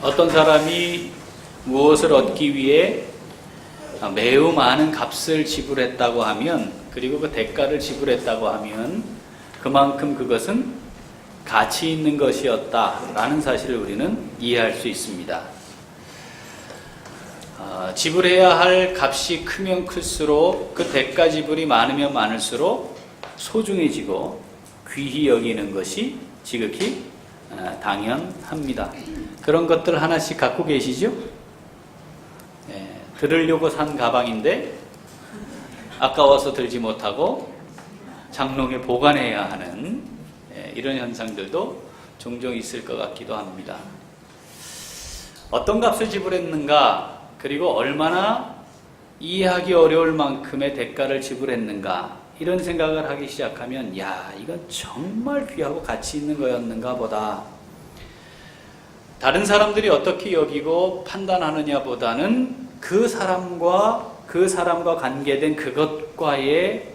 어떤 사람이 무엇을 얻기 위해 매우 많은 값을 지불했다고 하면, 그리고 그 대가를 지불했다고 하면 그만큼 그것은 가치 있는 것이었다라는 사실을 우리는 이해할 수 있습니다. 지불해야 할 값이 크면 클수록 그 대가 지불이 많으면 많을수록 소중해지고 귀히 여기는 것이 지극히 당연합니다. 그런 것들 하나씩 갖고 계시죠? 들으려고 산 가방인데 아까워서 들지 못하고 장롱에 보관해야 하는 이런 현상들도 종종 있을 것 같기도 합니다. 어떤 값을 지불했는가, 그리고 얼마나 이해하기 어려울 만큼의 대가를 지불했는가, 이런 생각을 하기 시작하면 야, 이건 정말 귀하고 가치 있는 거였는가 보다. 다른 사람들이 어떻게 여기고 판단하느냐 보다는 그 사람과 관계된 그것과의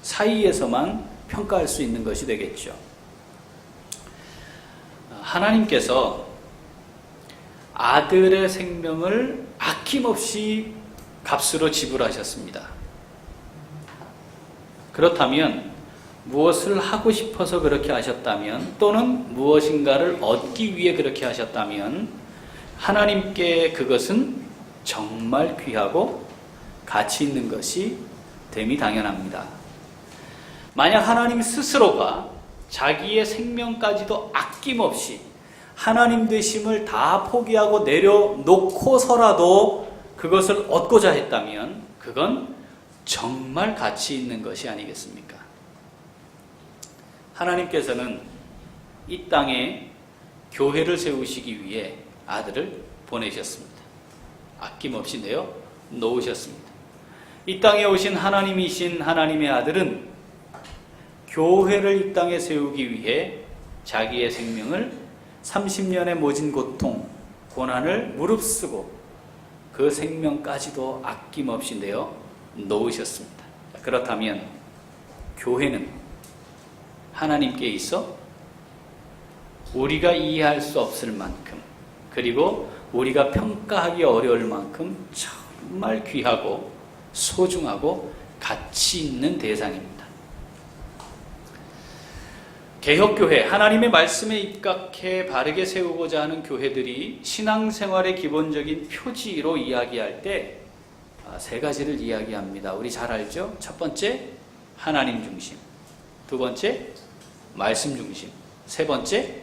사이에서만 평가할 수 있는 것이 되겠죠. 하나님께서 아들의 생명을 아낌없이 값으로 지불하셨습니다. 그렇다면 무엇을 하고 싶어서 그렇게 하셨다면, 또는 무엇인가를 얻기 위해 그렇게 하셨다면 하나님께 그것은 정말 귀하고 가치 있는 것이 됨이 당연합니다. 만약 하나님 스스로가 자기의 생명까지도 아낌없이 하나님 되심을 다 포기하고 내려놓고서라도 그것을 얻고자 했다면 그건 정말 가치 있는 것이 아니겠습니까? 하나님께서는 이 땅에 교회를 세우시기 위해 아들을 보내셨습니다. 아낌없이 내어 놓으셨습니다. 이 땅에 오신 하나님이신 하나님의 아들은 교회를 이 땅에 세우기 위해 자기의 생명을 30년의 모진 고통, 고난을 무릅쓰고 그 생명까지도 아낌없이 내어 놓으셨습니다. 그렇다면 교회는 하나님께 있어 우리가 이해할 수 없을 만큼, 그리고 우리가 평가하기 어려울 만큼 정말 귀하고 소중하고 가치 있는 대상입니다. 개혁교회, 하나님의 말씀에 입각해 바르게 세우고자 하는 교회들이 신앙생활의 기본적인 표지로 이야기할 때 세 가지를 이야기합니다. 우리 잘 알죠? 첫 번째, 하나님 중심. 두 번째, 말씀 중심. 세 번째,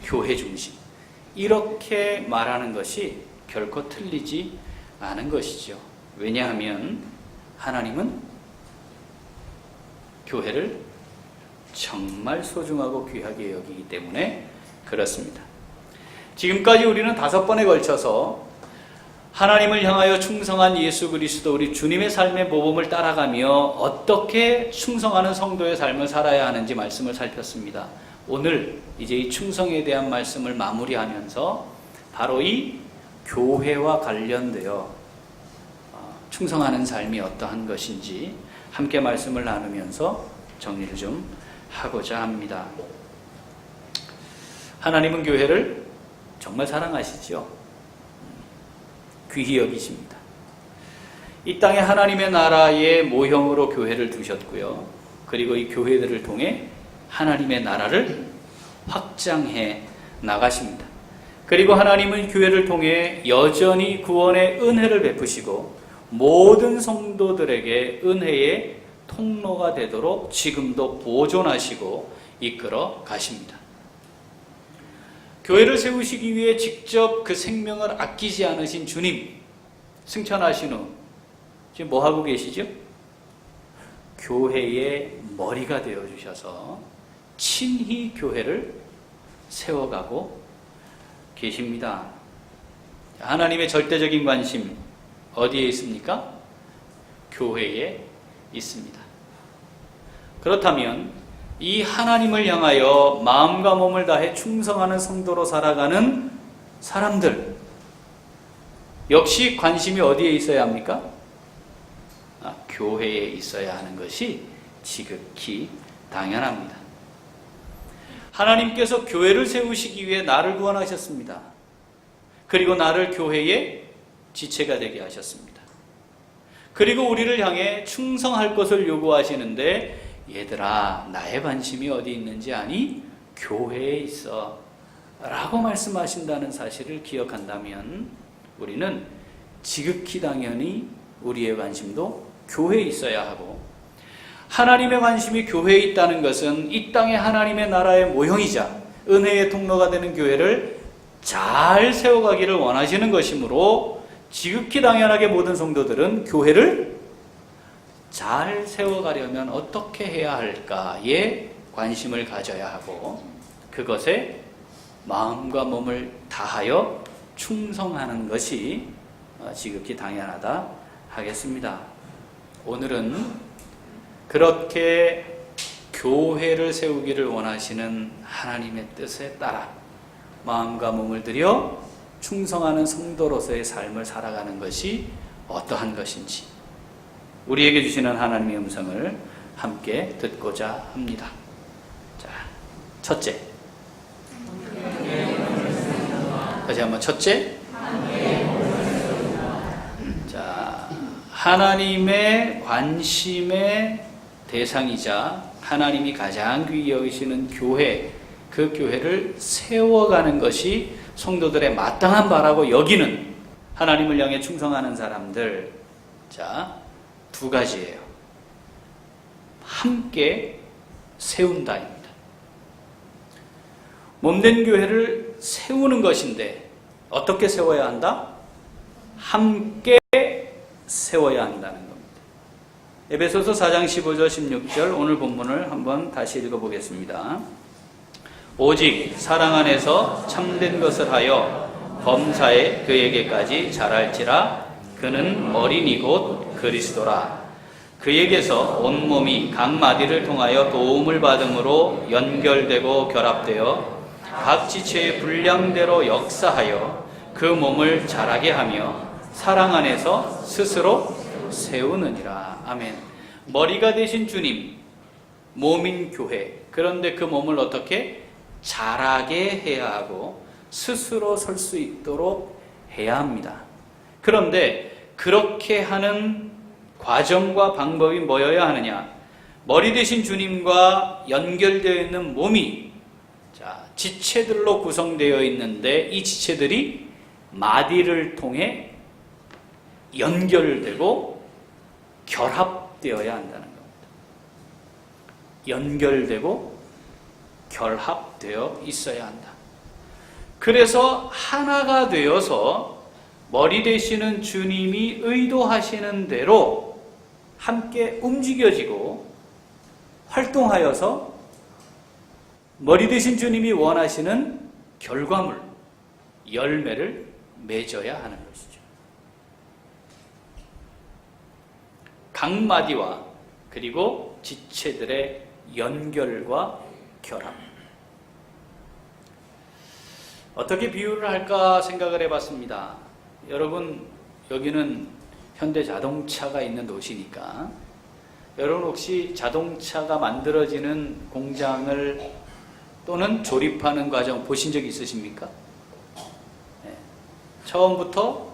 교회 중심. 이렇게 말하는 것이 결코 틀리지 않은 것이죠. 왜냐하면 하나님은 교회를 정말 소중하고 귀하게 여기기 때문에 그렇습니다. 지금까지 우리는 5번에 걸쳐서 하나님을 향하여 충성한 예수 그리스도 우리 주님의 삶의 모범을 따라가며 어떻게 충성하는 성도의 삶을 살아야 하는지 말씀을 살폈습니다. 오늘 이제 이 충성에 대한 말씀을 마무리하면서 바로 이 교회와 관련되어 충성하는 삶이 어떠한 것인지 함께 말씀을 나누면서 정리를 좀 하고자 합니다. 하나님은 교회를 정말 사랑하시죠. 귀히 여기십니다. 이 땅에 하나님의 나라의 모형으로 교회를 두셨고요. 그리고 이 교회들을 통해 하나님의 나라를 확장해 나가십니다. 그리고 하나님은 교회를 통해 여전히 구원의 은혜를 베푸시고 모든 성도들에게 은혜의 통로가 되도록 지금도 보존하시고 이끌어 가십니다. 교회를 세우시기 위해 직접 그 생명을 아끼지 않으신 주님, 승천하신 후 지금 뭐 하고 계시죠? 교회의 머리가 되어주셔서 친히 교회를 세워가고 계십니다. 하나님의 절대적인 관심 어디에 있습니까? 교회에 있습니다. 그렇다면 이 하나님을 향하여 마음과 몸을 다해 충성하는 성도로 살아가는 사람들 역시 관심이 어디에 있어야 합니까? 교회에 있어야 하는 것이 지극히 당연합니다. 하나님께서 교회를 세우시기 위해 나를 구원하셨습니다. 그리고 나를 교회의 지체가 되게 하셨습니다. 그리고 우리를 향해 충성할 것을 요구하시는데, 얘들아, 나의 관심이 어디 있는지 아니? 교회에 있어 라고 말씀하신다는 사실을 기억한다면 우리는 지극히 당연히 우리의 관심도 교회에 있어야 하고, 하나님의 관심이 교회에 있다는 것은 이 땅의 하나님의 나라의 모형이자 은혜의 통로가 되는 교회를 잘 세워가기를 원하시는 것이므로, 지극히 당연하게 모든 성도들은 교회를 잘 세워가려면 어떻게 해야 할까에 관심을 가져야 하고, 그것에 마음과 몸을 다하여 충성하는 것이 지극히 당연하다 하겠습니다. 오늘은 그렇게 교회를 세우기를 원하시는 하나님의 뜻에 따라 마음과 몸을 들여 충성하는 성도로서의 삶을 살아가는 것이 어떠한 것인지 우리에게 주시는 하나님의 음성을 함께 듣고자 합니다. 자, 첫째. 다시 한번 첫째. 자, 하나님의 관심의 대상이자 하나님이 가장 귀히 여기시는 교회, 그 교회를 세워가는 것이 성도들의 마땅한 바라고 여기는 하나님을 향해 충성하는 사람들. 자, 두 가지예요. 함께 세운다입니다. 몸된 교회를 세우는 것인데 어떻게 세워야 한다? 함께 세워야 한다는 겁니다. 에베소서 4장 15절 16절 오늘 본문을 한번 다시 읽어보겠습니다. 오직 사랑 안에서 참된 것을 하여 범사에 그에게까지 자랄지라. 그는 머리니 곧 그리스도라. 그에게서 온몸이 각 마디를 통하여 도움을 받음으로 연결되고 결합되어 각 지체의 분량대로 역사하여 그 몸을 자라게 하며 사랑 안에서 스스로 세우느니라. 아멘. 머리가 되신 주님, 몸인 교회. 그런데 그 몸을 어떻게 자라게 해야 하고 스스로 설 수 있도록 해야 합니다. 그런데 그렇게 하는 과정과 방법이 뭐여야 하느냐? 머리 되신 주님과 연결되어 있는 몸이 지체들로 구성되어 있는데 이 지체들이 마디를 통해 연결되고 결합되어야 한다는 겁니다. 연결되고 결합되어 있어야 한다. 그래서 하나가 되어서 머리 되시는 주님이 의도하시는 대로 함께 움직여지고 활동하여서 머리 되신 주님이 원하시는 결과물, 열매를 맺어야 하는 것이죠. 각 마디와 그리고 지체들의 연결과 결합. 어떻게 비유를 할까 생각을 해봤습니다. 여러분, 여기는 현대 자동차가 있는 도시니까 여러분 혹시 자동차가 만들어지는 공장을 또는 조립하는 과정 보신 적 있으십니까? 네. 처음부터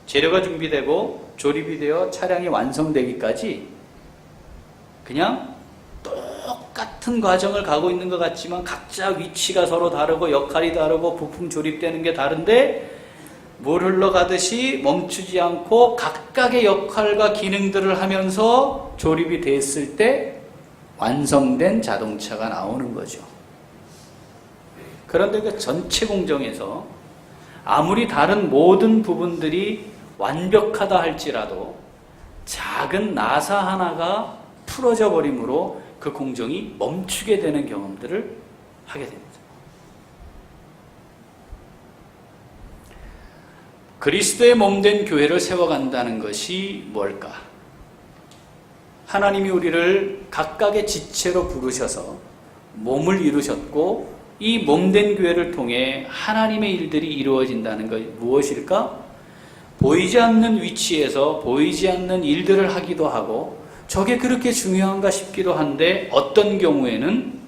재료가 준비되고 조립이 되어 차량이 완성되기까지 그냥 똑같은 과정을 가고 있는 것 같지만 각자 위치가 서로 다르고 역할이 다르고 부품 조립되는 게 다른데 물 흘러가듯이 멈추지 않고 각각의 역할과 기능들을 하면서 조립이 됐을 때 완성된 자동차가 나오는 거죠. 그런데 그 전체 공정에서 아무리 다른 모든 부분들이 완벽하다 할지라도 작은 나사 하나가 풀어져 버림으로 그 공정이 멈추게 되는 경험들을 하게 됩니다. 그리스도의 몸된 교회를 세워간다는 것이 뭘까? 하나님이 우리를 각각의 지체로 부르셔서 몸을 이루셨고 이 몸된 교회를 통해 하나님의 일들이 이루어진다는 것 무엇일까? 보이지 않는 위치에서 보이지 않는 일들을 하기도 하고 저게 그렇게 중요한가 싶기도 한데 어떤 경우에는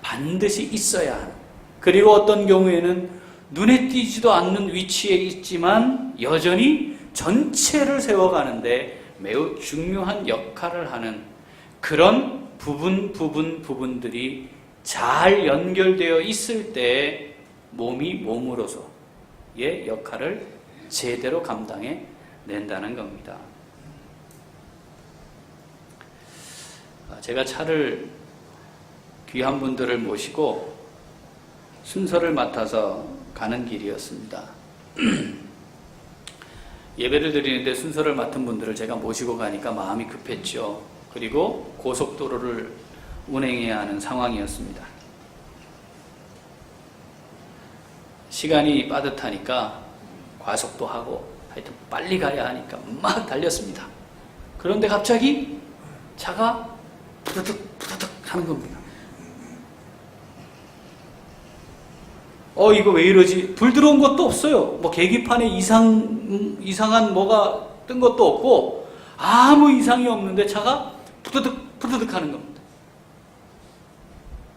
반드시 있어야 하는, 그리고 어떤 경우에는 눈에 띄지도 않는 위치에 있지만 여전히 전체를 세워가는데 매우 중요한 역할을 하는 그런 부분들이 잘 연결되어 있을 때 몸이 몸으로서의 역할을 제대로 감당해 낸다는 겁니다. 제가 차를 귀한 분들을 모시고 순서를 맡아서 가는 길이었습니다. 예배를 드리는데 순서를 맡은 분들을 제가 모시고 가니까 마음이 급했죠. 그리고 고속도로를 운행해야 하는 상황이었습니다. 시간이 빠듯하니까 과속도 하고 하여튼 빨리 가야 하니까 막 달렸습니다. 그런데 갑자기 차가 푸드득 푸드득 하는 겁니다. 이거 왜 이러지? 불 들어온 것도 없어요. 뭐 계기판에 이상한 뭐가 뜬 것도 없고 아무 이상이 없는데 차가 푸드득 푸드득 하는 겁니다.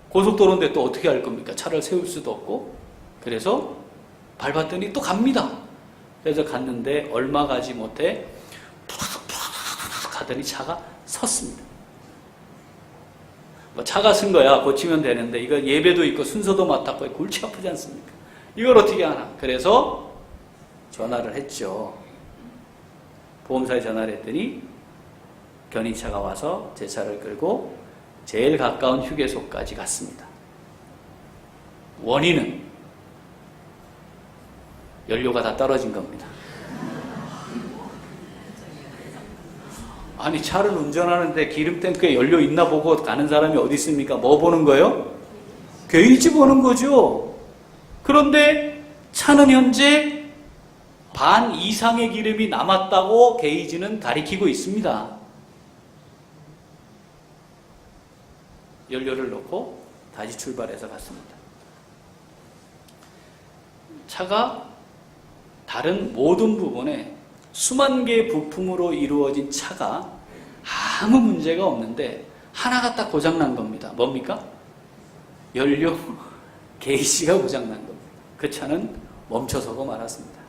고속도로인데 또 어떻게 할 겁니까? 차를 세울 수도 없고. 그래서 밟았더니 또 갑니다. 그래서 갔는데 얼마 가지 못해 푸드득 푸드득 하더니 차가 섰습니다. 뭐 차가 쓴 거야 고치면 되는데 이거 예배도 있고 순서도 맡았고 골치 아프지 않습니까? 이걸 어떻게 하나? 그래서 전화를 했죠. 보험사에 전화를 했더니 견인차가 와서 제 차를 끌고 제일 가까운 휴게소까지 갔습니다. 원인은 연료가 다 떨어진 겁니다. 아니 차를 운전하는데 기름 탱크에 연료 있나 보고 가는 사람이 어디 있습니까? 뭐 보는 거예요? 게이지 보는 거죠. 그런데 차는 현재 반 이상의 기름이 남았다고 게이지는 가리키고 있습니다. 연료를 넣고 다시 출발해서 갔습니다. 차가 다른 모든 부분에 수만 개의 부품으로 이루어진 차가 아무 문제가 없는데 하나가 딱 고장난 겁니다. 뭡니까? 연료 게이지가 고장난 겁니다. 그 차는 멈춰서고 말았습니다.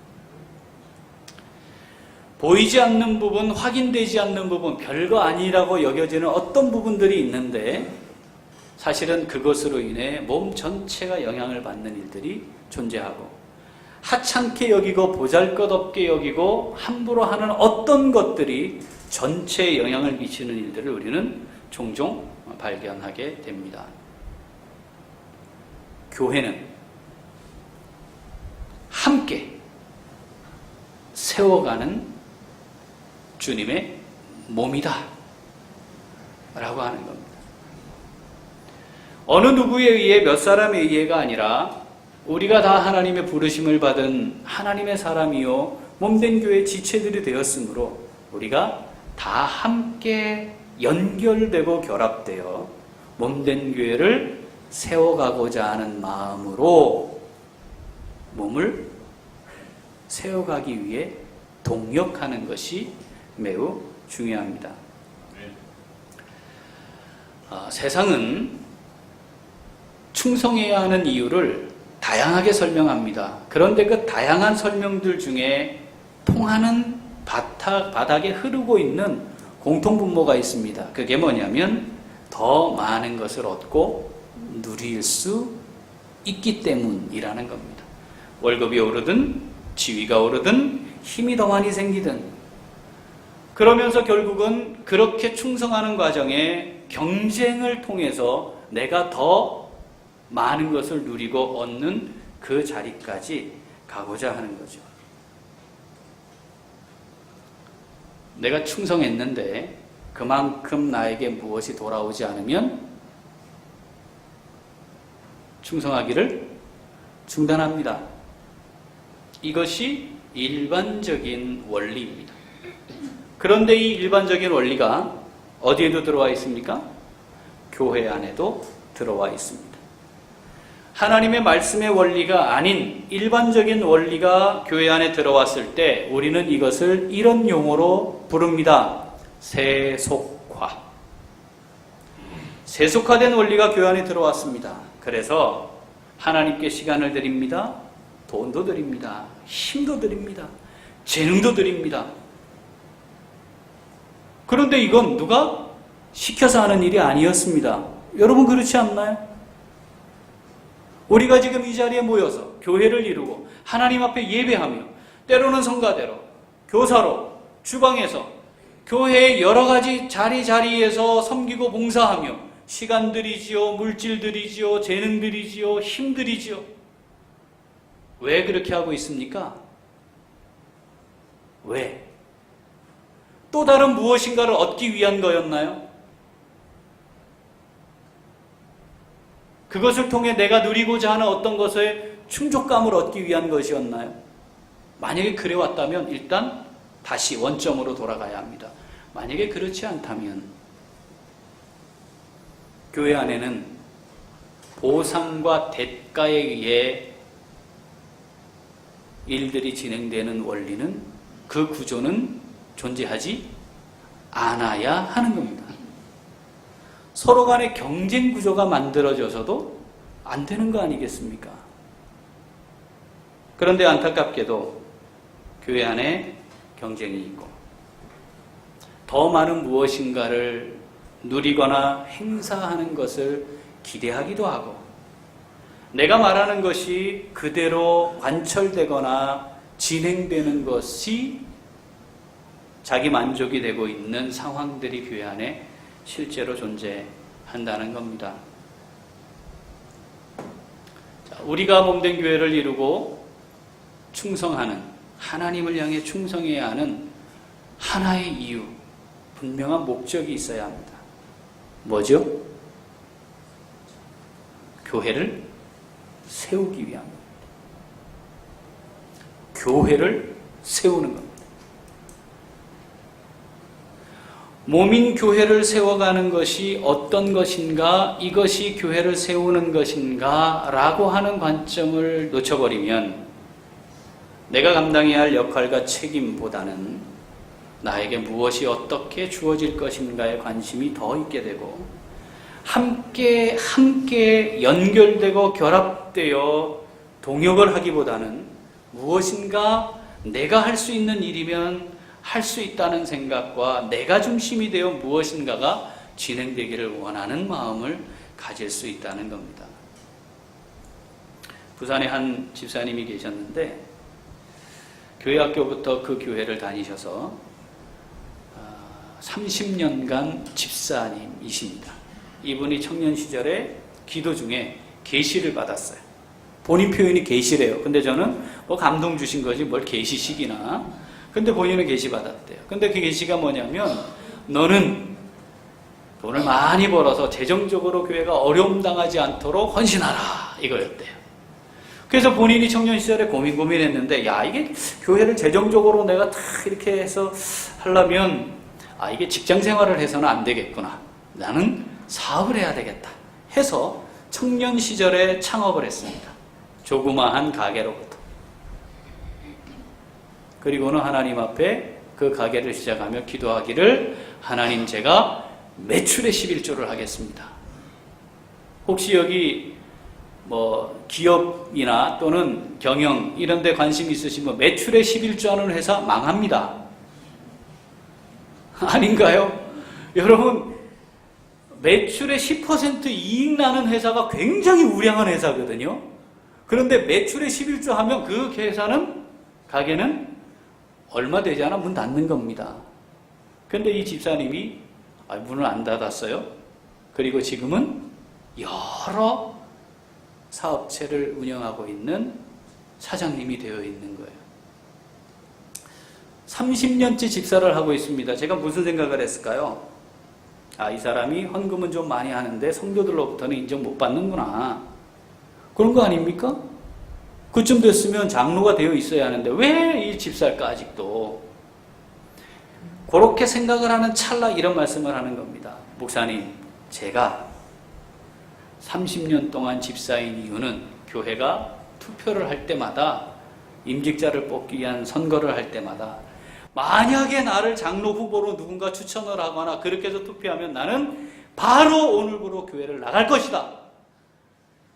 보이지 않는 부분, 확인되지 않는 부분, 별거 아니라고 여겨지는 어떤 부분들이 있는데 사실은 그것으로 인해 몸 전체가 영향을 받는 일들이 존재하고 하찮게 여기고 보잘것없게 여기고 함부로 하는 어떤 것들이 전체에 영향을 미치는 일들을 우리는 종종 발견하게 됩니다. 교회는 함께 세워가는 주님의 몸이다 라고 하는 겁니다. 어느 누구에 의해 몇 사람에 의해가 아니라 우리가 다 하나님의 부르심을 받은 하나님의 사람이요 몸된 교회의 지체들이 되었으므로 우리가 다 함께 연결되고 결합되어 몸된 교회를 세워가고자 하는 마음으로 몸을 세워가기 위해 동력하는 것이 매우 중요합니다. 세상은 충성해야 하는 이유를 다양하게 설명합니다. 그런데 그 다양한 설명들 중에 통하는 바닥에 흐르고 있는 공통분모가 있습니다. 그게 뭐냐면 더 많은 것을 얻고 누릴 수 있기 때문이라는 겁니다. 월급이 오르든 지위가 오르든 힘이 더 많이 생기든 그러면서 결국은 그렇게 충성하는 과정에 경쟁을 통해서 내가 더 많은 것을 누리고 얻는 그 자리까지 가고자 하는 거죠. 내가 충성했는데 그만큼 나에게 무엇이 돌아오지 않으면 충성하기를 중단합니다. 이것이 일반적인 원리입니다. 그런데 이 일반적인 원리가 어디에도 들어와 있습니까? 교회 안에도 들어와 있습니다. 하나님의 말씀의 원리가 아닌 일반적인 원리가 교회 안에 들어왔을 때 우리는 이것을 이런 용어로 부릅니다. 세속화. 세속화된 원리가 교회 안에 들어왔습니다. 그래서 하나님께 시간을 드립니다. 돈도 드립니다. 힘도 드립니다. 재능도 드립니다. 그런데 이건 누가 시켜서 하는 일이 아니었습니다. 여러분 그렇지 않나요? 우리가 지금 이 자리에 모여서 교회를 이루고 하나님 앞에 예배하며 때로는 성가대로, 교사로, 주방에서 교회의 여러 가지 자리자리에서 섬기고 봉사하며 시간 들이지요, 물질 들이지요, 재능 들이지요, 힘 들이지요. 왜 그렇게 하고 있습니까? 왜? 또 다른 무엇인가를 얻기 위한 거였나요? 그것을 통해 내가 누리고자 하는 어떤 것의 충족감을 얻기 위한 것이었나요? 만약에 그래 왔다면 일단 다시 원점으로 돌아가야 합니다. 만약에 그렇지 않다면 교회 안에는 보상과 대가에 의해 일들이 진행되는 원리는, 그 구조는 존재하지 않아야 하는 겁니다. 서로 간의 경쟁 구조가 만들어져서도 안 되는 거 아니겠습니까? 그런데 안타깝게도 교회 안에 경쟁이 있고 더 많은 무엇인가를 누리거나 행사하는 것을 기대하기도 하고, 내가 말하는 것이 그대로 관철되거나 진행되는 것이 자기 만족이 되고 있는 상황들이 교회 안에 실제로 존재한다는 겁니다. 자, 우리가 몸된 교회를 이루고 충성하는, 하나님을 향해 충성해야 하는 하나의 이유, 분명한 목적이 있어야 합니다. 뭐죠? 교회를 세우기 위함입니다. 교회를 세우는 겁니다. 몸인 교회를 세워가는 것이 어떤 것인가, 이것이 교회를 세우는 것인가 라고 하는 관점을 놓쳐버리면 내가 감당해야 할 역할과 책임보다는 나에게 무엇이 어떻게 주어질 것인가에 관심이 더 있게 되고, 함께 연결되고 결합되어 동역을 하기보다는 무엇인가 내가 할 수 있는 일이면 할 수 있다는 생각과 내가 중심이 되어 무엇인가가 진행되기를 원하는 마음을 가질 수 있다는 겁니다. 부산에 한 집사님이 계셨는데 교회 학교부터 그 교회를 다니셔서 30년간 집사님이십니다. 이분이 청년 시절에 기도 중에 계시를 받았어요. 본인 표현이 계시래요. 근데 저는 뭐 감동 주신 거지 뭘 계시식이나. 근데 본인은 계시 받았대요. 근데 그 계시가 뭐냐면, 너는 돈을 많이 벌어서 재정적으로 교회가 어려움 당하지 않도록 헌신하라, 이거였대요. 그래서 본인이 청년 시절에 고민했는데, 야, 이게 교회를 재정적으로 내가 다 이렇게 해서 하려면 이게 직장 생활을 해서는 안 되겠구나. 나는 사업을 해야 되겠다 해서 청년 시절에 창업을 했습니다. 조그마한 가게로부터. 그리고는 하나님 앞에 그 가게를 시작하며 기도하기를, 하나님, 제가 매출의 11조를 하겠습니다. 혹시 여기 뭐 기업이나 또는 경영 이런 데 관심 있으시면 매출의 11조 하는 회사 망합니다. 아닌가요? 여러분, 매출의 10% 이익 나는 회사가 굉장히 우량한 회사거든요. 그런데 매출의 11조 하면 그 회사는, 가게는 얼마 되지 않아 문 닫는 겁니다. 그런데 이 집사님이 문을 안 닫았어요. 그리고 지금은 여러 사업체를 운영하고 있는 사장님이 되어 있는 거예요. 30년째 집사를 하고 있습니다. 제가 무슨 생각을 했을까요? 이 사람이 헌금은 좀 많이 하는데 성도들로부터는 인정 못 받는구나. 그런 거 아닙니까? 그쯤 됐으면 장로가 되어 있어야 하는데 왜 이 집사일까 아직도? 그렇게 생각을 하는 찰나 이런 말씀을 하는 겁니다. 목사님, 제가 30년 동안 집사인 이유는 교회가 투표를 할 때마다, 임직자를 뽑기 위한 선거를 할 때마다 만약에 나를 장로 후보로 누군가 추천을 하거나 그렇게 해서 투표하면 나는 바로 오늘부로 교회를 나갈 것이다.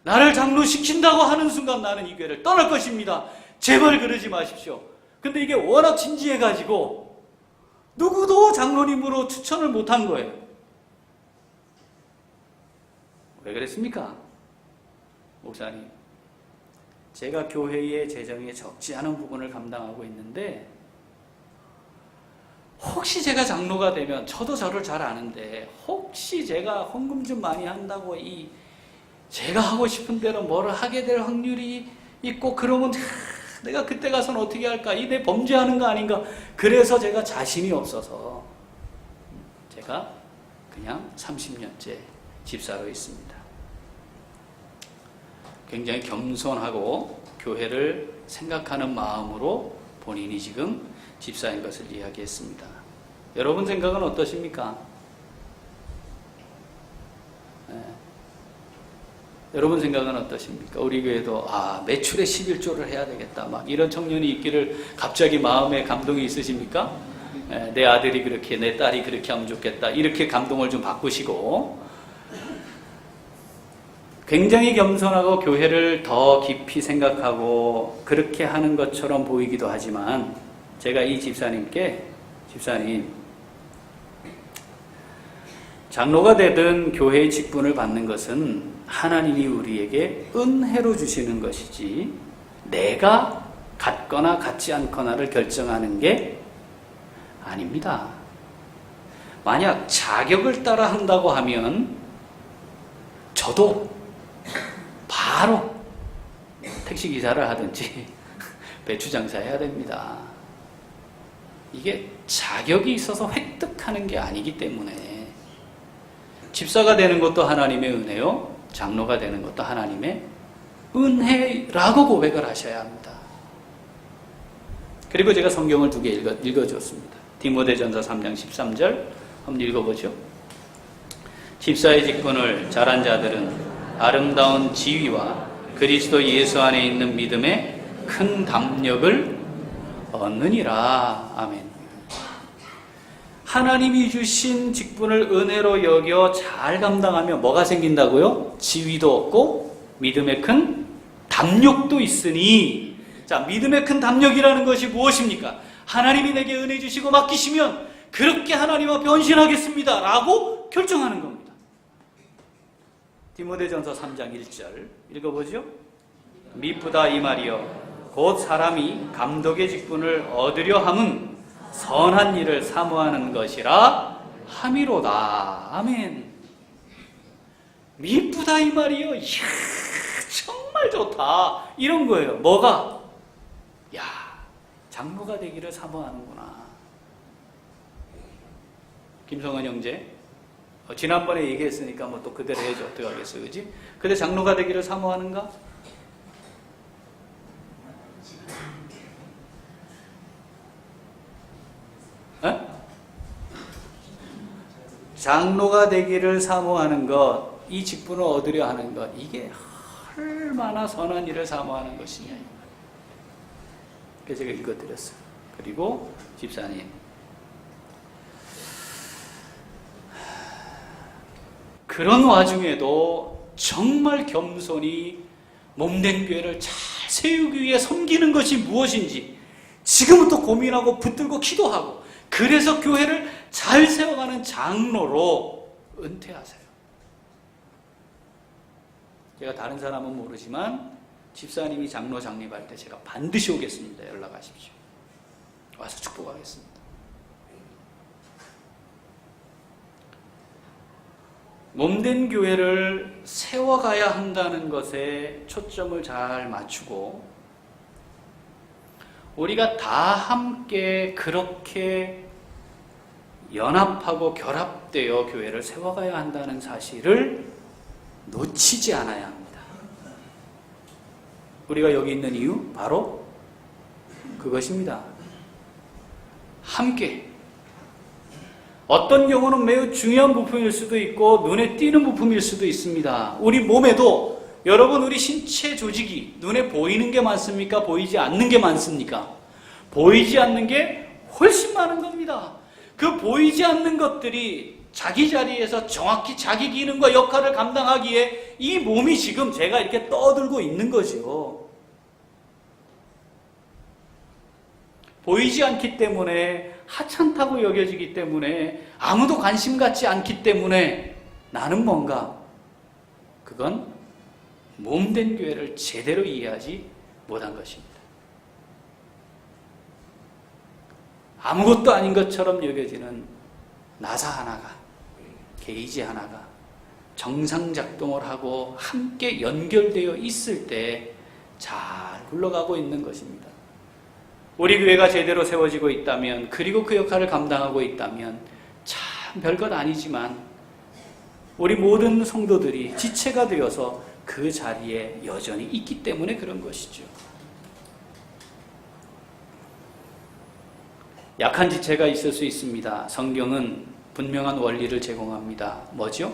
나를 장로시킨다고 하는 순간 나는 이 교회를 떠날 것입니다. 제발 그러지 마십시오. 근데 이게 워낙 진지해가지고 누구도 장로님으로 추천을 못한 거예요. 왜 그랬습니까? 목사님, 제가 교회의 재정에 적지 않은 부분을 감당하고 있는데 혹시 제가 장로가 되면, 저도 저를 잘 아는데 혹시 제가 헌금 좀 많이 한다고 제가 하고 싶은 대로 뭐를 하게 될 확률이 있고 그러면 내가 그때 가서는 어떻게 할까? 내 범죄하는 거 아닌가? 그래서 제가 자신이 없어서 제가 그냥 30년째 집사로 있습니다. 굉장히 겸손하고 교회를 생각하는 마음으로 본인이 지금 집사인 것을 이야기했습니다. 여러분 생각은 어떠십니까? 네. 여러분 생각은 어떠십니까? 우리 교회도 매출에 11조를 해야 되겠다, 막 이런 청년이 있기를 갑자기 마음에 감동이 있으십니까? 네, 내 아들이 그렇게, 내 딸이 그렇게 하면 좋겠다, 이렇게 감동을 좀 바꾸시고 굉장히 겸손하고 교회를 더 깊이 생각하고 그렇게 하는 것처럼 보이기도 하지만, 제가 이 집사님께, 집사님, 장로가 되든 교회의 직분을 받는 것은 하나님이 우리에게 은혜로 주시는 것이지 내가 갖거나 갖지 않거나를 결정하는 게 아닙니다. 만약 자격을 따라 한다고 하면 저도 바로 택시기사를 하든지 배추장사 해야 됩니다. 이게 자격이 있어서 획득하는 게 아니기 때문에 집사가 되는 것도 하나님의 은혜요, 장로가 되는 것도 하나님의 은혜라고 고백을 하셔야 합니다. 그리고 제가 성경을 2개 읽어줬습니다. 디모데전서 3장 13절 한번 읽어보죠. 집사의 직분을 잘한 자들은 아름다운 지위와 그리스도 예수 안에 있는 믿음의 큰 담력을 얻느니라. 아멘. 하나님이 주신 직분을 은혜로 여겨 잘 감당하면 뭐가 생긴다고요? 지위도 얻고 믿음의 큰 담력도 있으니. 자, 믿음의 큰 담력이라는 것이 무엇입니까? 하나님이 내게 은혜 주시고 맡기시면 그렇게 하나님 앞에 헌신하겠습니다 라고 결정하는 겁니다. 디모데전서 3장 1절 읽어보죠. 미쁘다 이 말이여 곧 사람이 감독의 직분을 얻으려 함은 선한 일을 사모하는 것이라 함이로다. 아멘. 미쁘다 이 말이요. 이야, 정말 좋다. 이런 거예요. 뭐가? 야, 장로가 되기를 사모하는구나. 김성원 형제, 지난번에 얘기했으니까 뭐 또 그대로 해야지 어떡하겠어요, 그지? 근데 장로가 되기를 사모하는가? 에? 장로가 되기를 사모하는 것, 이 직분을 얻으려 하는 것, 이게 얼마나 선한 일을 사모하는 것이냐. 그래서 제가 읽어드렸어요. 그리고 집사님, 그런 와중에도 정말 겸손히 몸된 교회를 잘 세우기 위해 섬기는 것이 무엇인지 지금부터 고민하고 붙들고 기도하고, 그래서 교회를 잘 세워가는 장로로 은퇴하세요. 제가 다른 사람은 모르지만 집사님이 장로 장립할 때 제가 반드시 오겠습니다. 연락하십시오. 와서 축복하겠습니다. 몸된 교회를 세워가야 한다는 것에 초점을 잘 맞추고, 우리가 다 함께 그렇게 연합하고 결합되어 교회를 세워가야 한다는 사실을 놓치지 않아야 합니다. 우리가 여기 있는 이유 바로 그것입니다. 함께. 어떤 경우는 매우 중요한 부품일 수도 있고 눈에 띄는 부품일 수도 있습니다. 우리 몸에도 여러분, 우리 신체 조직이 눈에 보이는 게 많습니까? 보이지 않는 게 많습니까? 보이지 않는 게 훨씬 많은 겁니다. 그 보이지 않는 것들이 자기 자리에서 정확히 자기 기능과 역할을 감당하기에 이 몸이 지금 제가 이렇게 떠들고 있는 거죠. 보이지 않기 때문에, 하찮다고 여겨지기 때문에, 아무도 관심 갖지 않기 때문에 나는 뭔가, 그건 몸된 교회를 제대로 이해하지 못한 것입니다. 아무것도 아닌 것처럼 여겨지는 나사 하나가, 게이지 하나가 정상 작동을 하고 함께 연결되어 있을 때 잘 굴러가고 있는 것입니다. 우리 교회가 제대로 세워지고 있다면, 그리고 그 역할을 감당하고 있다면 참 별것 아니지만 우리 모든 성도들이 지체가 되어서 그 자리에 여전히 있기 때문에 그런 것이죠. 약한 지체가 있을 수 있습니다. 성경은 분명한 원리를 제공합니다. 뭐죠?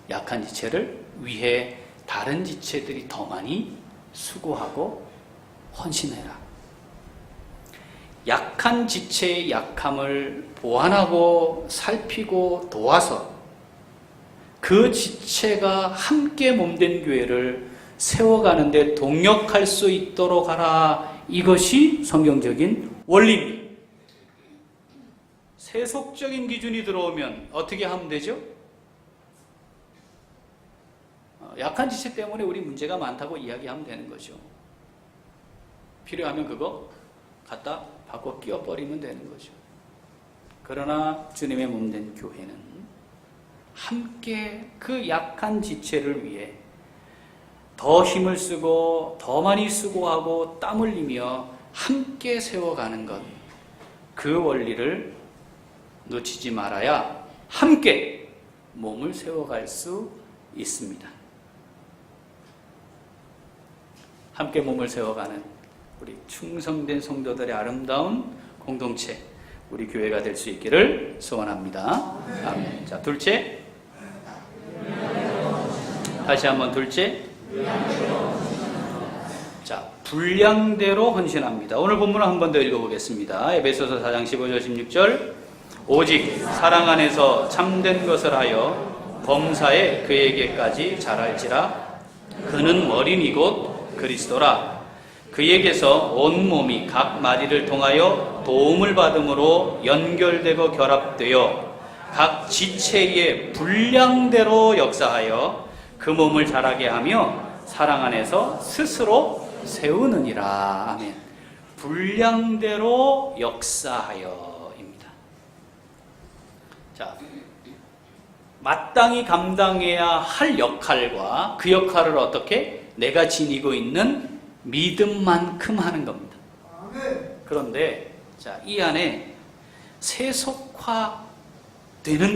약한 지체를 위해 다른 지체들이 더 많이 수고하고 헌신해라. 약한 지체의 약함을 보완하고 살피고 도와서 그 지체가 함께 몸된 교회를 세워가는데 동역할 수 있도록 하라. 이것이 성경적인 원리입니다. 세속적인 기준이 들어오면 어떻게 하면 되죠? 약한 지체 때문에 우리 문제가 많다고 이야기하면 되는 거죠. 필요하면 그거 갖다 바꿔 끼워버리면 되는 거죠. 그러나 주님의 몸된 교회는 함께 그 약한 지체를 위해 더 힘을 쓰고 더 많이 수고하고 땀 흘리며 함께 세워가는 것, 그 원리를 놓치지 말아야 함께 몸을 세워갈 수 있습니다. 함께 몸을 세워가는 우리 충성된 성도들의 아름다운 공동체, 우리 교회가 될 수 있기를 소원합니다. 아멘. 자, 둘째. 다시 한번 둘째. 자, 분량대로 헌신합니다. 오늘 본문을 한 번 더 읽어보겠습니다. 에베소서 4장 15절 16절. 오직 사랑 안에서 참된 것을 하여 범사에 그에게까지 자랄지라. 그는 머리니 곧 그리스도라. 그에게서 온 몸이 각 마디를 통하여 도움을 받음으로 연결되고 결합되어 각 지체의 분량대로 역사하여 그 몸을 자라게 하며 사랑 안에서 스스로 세우느니라. 아멘. 분량대로 역사하여입니다. 자, 마땅히 감당해야 할 역할과 그 역할을 어떻게 내가 지니고 있는 믿음만큼 하는 겁니다. 그런데 자, 이 안에 세속화되는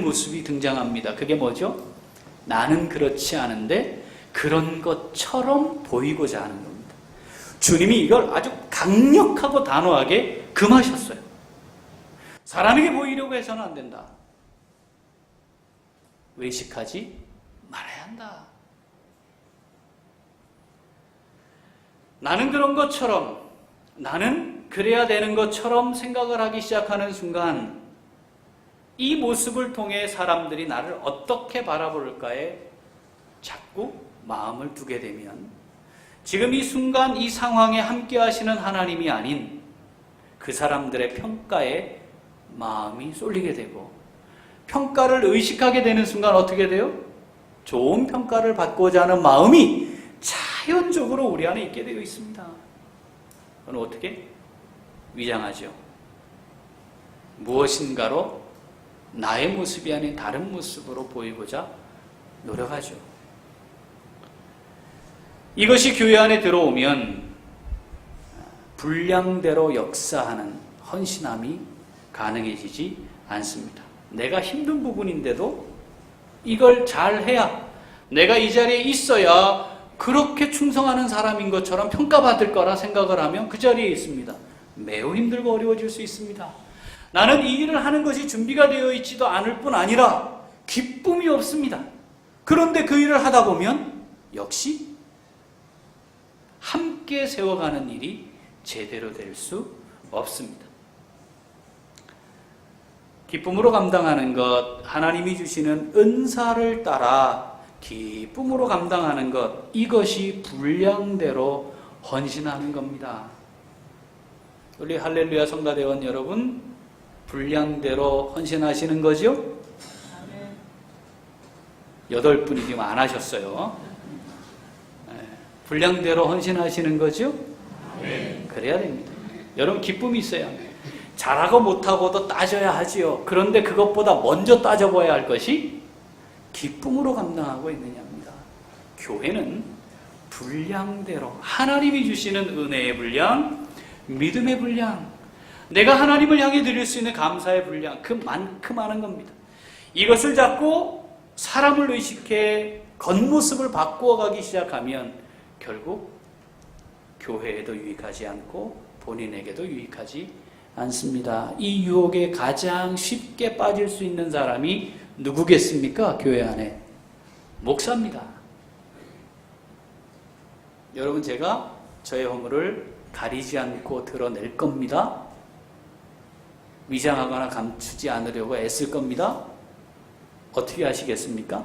모습이 등장합니다. 그게 뭐죠? 나는 그렇지 않은데 그런 것처럼 보이고자 하는 겁니다. 주님이 이걸 아주 강력하고 단호하게 금하셨어요. 사람에게 보이려고 해서는 안 된다. 외식하지 말아야 한다. 나는 그런 것처럼, 나는 그래야 되는 것처럼 생각을 하기 시작하는 순간 이 모습을 통해 사람들이 나를 어떻게 바라볼까에 자꾸 마음을 두게 되면 지금 이 순간 이 상황에 함께 하시는 하나님이 아닌 그 사람들의 평가에 마음이 쏠리게 되고, 평가를 의식하게 되는 순간 어떻게 돼요? 좋은 평가를 받고자 하는 마음이 자연적으로 우리 안에 있게 되어 있습니다. 그건 어떻게? 위장하죠. 무엇인가로 나의 모습이 아닌 다른 모습으로 보이고자 노력하죠. 이것이 교회 안에 들어오면 분량대로 역사하는 헌신함이 가능해지지 않습니다. 내가 힘든 부분인데도 이걸 잘해야, 내가 이 자리에 있어야 그렇게 충성하는 사람인 것처럼 평가받을 거라 생각을 하면 그 자리에 있습니다. 매우 힘들고 어려워질 수 있습니다. 나는 이 일을 하는 것이 준비가 되어 있지도 않을 뿐 아니라 기쁨이 없습니다. 그런데 그 일을 하다 보면 역시 함께 세워가는 일이 제대로 될 수 없습니다. 기쁨으로 감당하는 것, 하나님이 주시는 은사를 따라 기쁨으로 감당하는 것, 이것이 분량대로 헌신하는 겁니다. 우리 할렐루야 성가대원 여러분, 분량대로 헌신하시는 거죠? 8분이 지금 안 하셨어요. 분량대로 헌신하시는 거죠? 그래야 됩니다. 여러분 기쁨이 있어야 합니다. 잘하고 못하고도 따져야 하지요. 그런데 그것보다 먼저 따져봐야 할 것이 기쁨으로 감당하고 있느냐입니다. 교회는 분량대로 하나님이 주시는 은혜의 분량, 믿음의 분량, 내가 하나님을 향해 드릴 수 있는 감사의 분량, 그만큼 하는 겁니다. 이것을 잡고 사람을 의식해 겉모습을 바꾸어 가기 시작하면 결국 교회에도 유익하지 않고 본인에게도 유익하지 않습니다. 이 유혹에 가장 쉽게 빠질 수 있는 사람이 누구겠습니까? 교회 안에 목사입니다. 여러분, 제가 저의 허물을 가리지 않고 드러낼 겁니다. 위장하거나 감추지 않으려고 애쓸 겁니다. 어떻게 하시겠습니까?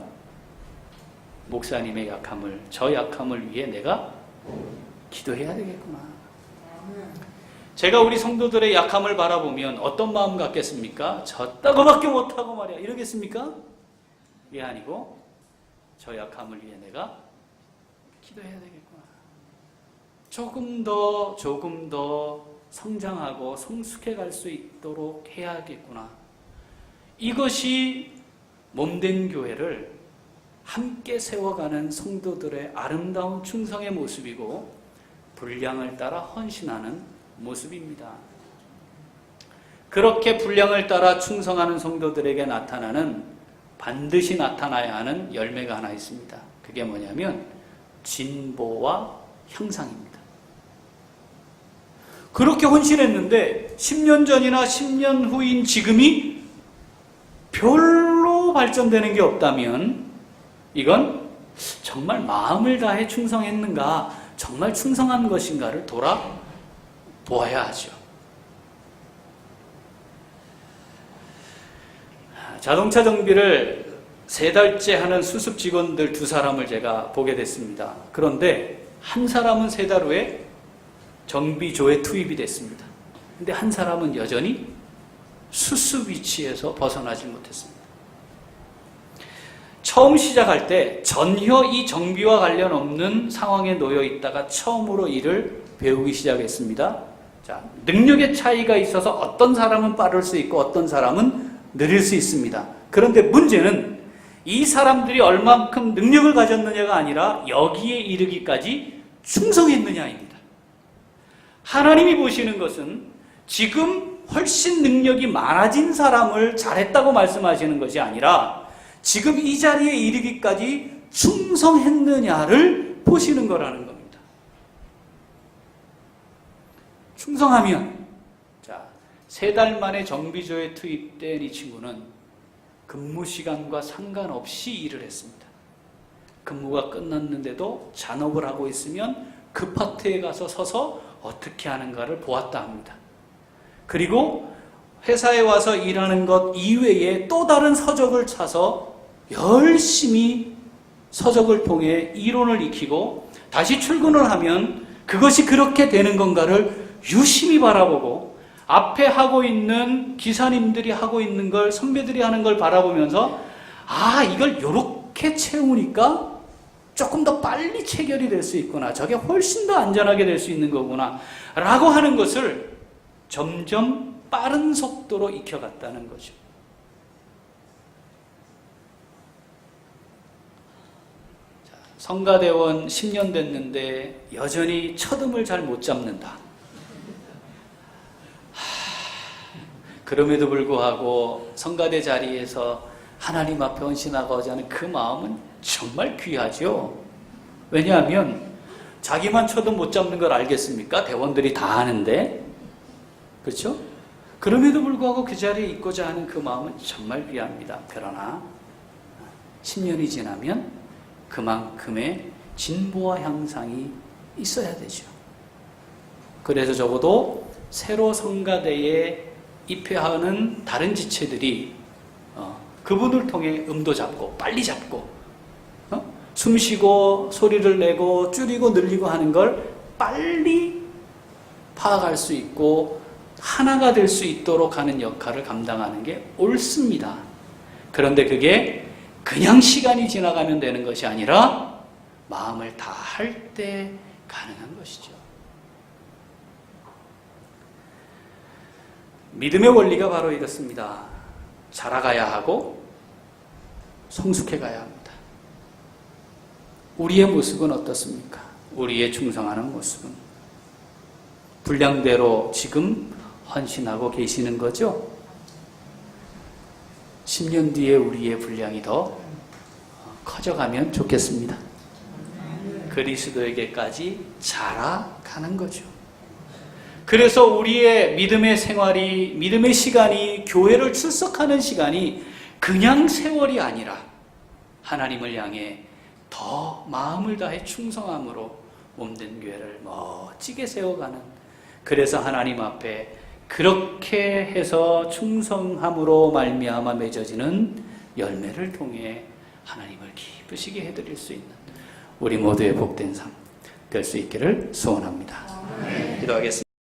목사님의 약함을, 저 약함을 위해 내가 기도해야 되겠구나. 제가 우리 성도들의 약함을 바라보면 어떤 마음 갖겠습니까? 졌다고밖에 못하고 말이야, 이러겠습니까? 이게 아니고 저 약함을 위해 내가 기도해야 되겠구나. 조금 더 성장하고 성숙해 갈 수 있도록 해야겠구나. 이것이 몸된 교회를 함께 세워가는 성도들의 아름다운 충성의 모습이고 분량을 따라 헌신하는 모습입니다. 그렇게 분량을 따라 충성하는 성도들에게 반드시 나타나야 하는 열매가 하나 있습니다. 그게 뭐냐면 진보와 향상입니다. 그렇게 헌신했는데 10년 전이나 10년 후인 지금이 별로 발전되는 게 없다면 이건 정말 마음을 다해 충성했는가, 정말 충성한 것인가를 돌아보아야 하죠. 자동차 정비를 3달째 하는 수습 직원들 2사람을 제가 보게 됐습니다. 그런데 한 사람은 3달 후에 정비조에 투입이 됐습니다. 근데 한 사람은 여전히 수습 위치에서 벗어나지 못했습니다. 처음 시작할 때 전혀 이 정비와 관련 없는 상황에 놓여 있다가 처음으로 일을 배우기 시작했습니다. 자, 능력의 차이가 있어서 어떤 사람은 빠를 수 있고 어떤 사람은 느릴 수 있습니다. 그런데 문제는 이 사람들이 얼만큼 능력을 가졌느냐가 아니라 여기에 이르기까지 충성했느냐입니다. 하나님이 보시는 것은 지금 훨씬 능력이 많아진 사람을 잘했다고 말씀하시는 것이 아니라 지금 이 자리에 이르기까지 충성했느냐를 보시는 거라는 겁니다. 충성하면, 자, 3달 만에 정비조에 투입된 이 친구는 근무 시간과 상관없이 일을 했습니다. 근무가 끝났는데도 잔업을 하고 있으면 그 파트에 가서 서서 어떻게 하는가를 보았다 합니다. 그리고 회사에 와서 일하는 것 이외에 또 다른 서적을 찾아서 열심히 서적을 통해 이론을 익히고 다시 출근을 하면 그것이 그렇게 되는 건가를 유심히 바라보고 앞에 하고 있는 기사님들이 하고 있는 걸, 선배들이 하는 걸 바라보면서 이걸 이렇게 채우니까 조금 더 빨리 체결이 될 수 있구나. 저게 훨씬 더 안전하게 될 수 있는 거구나. 라고 하는 것을 점점 빠른 속도로 익혀갔다는 거죠. 성가대원 10년 됐는데 여전히 첫음을 잘 못 잡는다. 그럼에도 불구하고 성가대 자리에서 하나님 앞에 헌신하고자 하는 그 마음은 정말 귀하죠. 왜냐하면 자기만 쳐도 못 잡는 걸 알겠습니까? 대원들이 다 아는데. 그렇죠? 그럼에도 불구하고 그 자리에 있고자 하는 그 마음은 정말 귀합니다. 그러나 10년이 지나면 그만큼의 진보와 향상이 있어야 되죠. 그래서 적어도 새로 성가대에 입회하는 다른 지체들이 그분을 통해 음도 잡고 빨리 잡고 숨 쉬고 소리를 내고 줄이고 늘리고 하는 걸 빨리 파악할 수 있고 하나가 될 수 있도록 하는 역할을 감당하는 게 옳습니다. 그런데 그게 그냥 시간이 지나가면 되는 것이 아니라 마음을 다할 때 가능한 것이죠. 믿음의 원리가 바로 이렇습니다. 자라가야 하고 성숙해 가야 합니다. 우리의 모습은 어떻습니까? 우리의 충성하는 모습은 분량대로 지금 헌신하고 계시는 거죠? 10년 뒤에 우리의 분량이 더 커져가면 좋겠습니다. 그리스도에게까지 자라가는 거죠. 그래서 우리의 믿음의 생활이, 믿음의 시간이, 교회를 출석하는 시간이 그냥 세월이 아니라 하나님을 향해 더 마음을 다해 충성함으로 몸된 교회를 멋지게 세워가는, 그래서 하나님 앞에 그렇게 해서 충성함으로 말미암아 맺어지는 열매를 통해 하나님을 기쁘시게 해드릴 수 있는 우리 모두의 복된 삶 될 수 있기를 소원합니다. 기도하겠습니다.